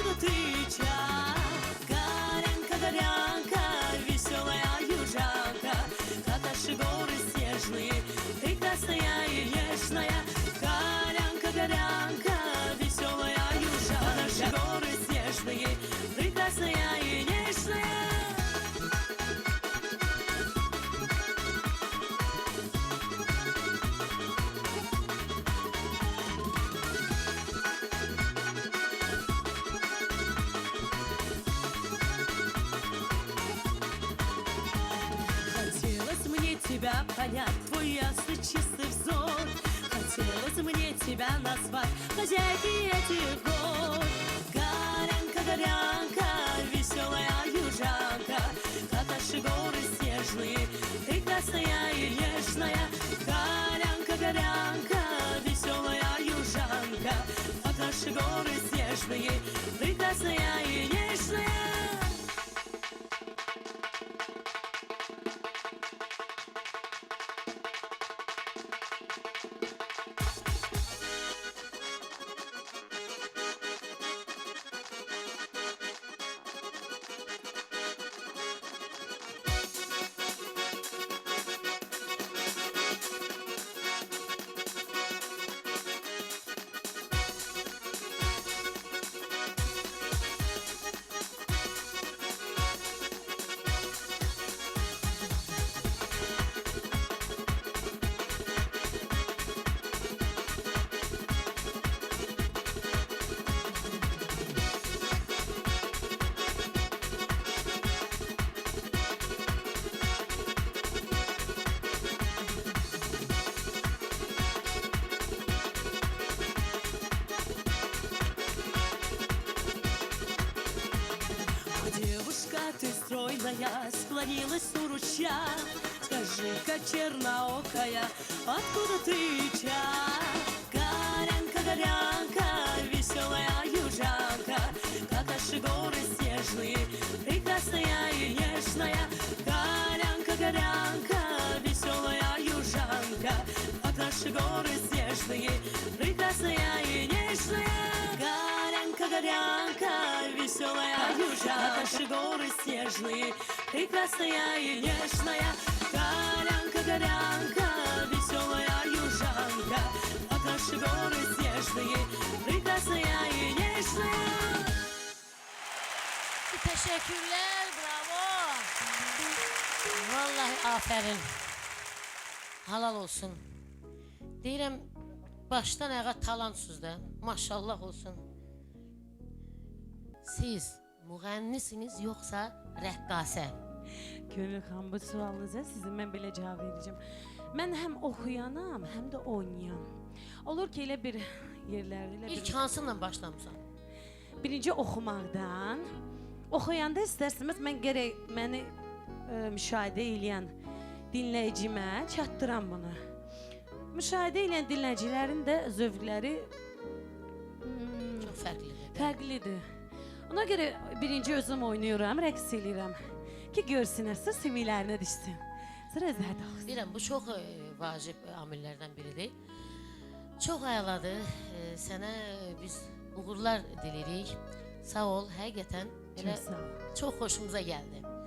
откуда ты, Горянка, горянка, веселая южанка, как наши горы снежные, прекрасная и нежная. Горянка, горянка, веселая южанка, наши горы снежные, прекрасная и нежная. Хотелось мне тебя понять, твой ясный чистый взор. Хотелось мне тебя назвать хозяйкой этих гор. Горянка, горянка, веселая южанка, как наши горы снежные, прекрасная и нежная. Горянка, горянка, веселая южанка, как наши горы снежные, прекрасная и нежная. Девушка, ты стройная, склонилась у ручья. Скажи-ка, черноокая, откуда ты, Горянка, горянка, веселая южанка, как наши горы снежные, прекрасная и нежная. Горянка, горянка, веселая южанка, как наши горы снежные, прекрасная и нежная. Горянка, горянка, веселая южанка, наши горы снежные, прекрасная и нежная. Горянка, горянка, vеселая южанка, как наши горы снежные, прекрасная и nежная. Teşekkürler, bravo. Vallahi aferin. Halal olsun. Deyirəm, başdan ayağa talantsız da, maşallah olsun. Siz müğənnisiniz yoxsa rəqqasə? Gönül xanım, bu sualınıza sizin mən belə cavab verəcəm. Mən həm oxuyanam, həm də oynayan. Olur ki, elə bir yerlərdə... İlk hansından başlamısan? Birinci oxumaqdan. Oxuyanda istərsiniz, mən gərək məni müşahidə edən dinləyicimə çatdıram bunu. Müşahidə edən dinləyicilərin də zövqləri Çox fərqlidir. fərqlidir. Ona görə birinci özüm oynayıram, rəqs edirəm ki, görsünlər, sümüklərinə düşsün. Sonra özləri də oxusun. Bilirəm, bu çox vacib amillərdən biridir. Çox əladır. Sənə biz uğurlar diləyirik. Sağ ol, həqiqətən Çox sağ ol. çox xoşumuza gəldi.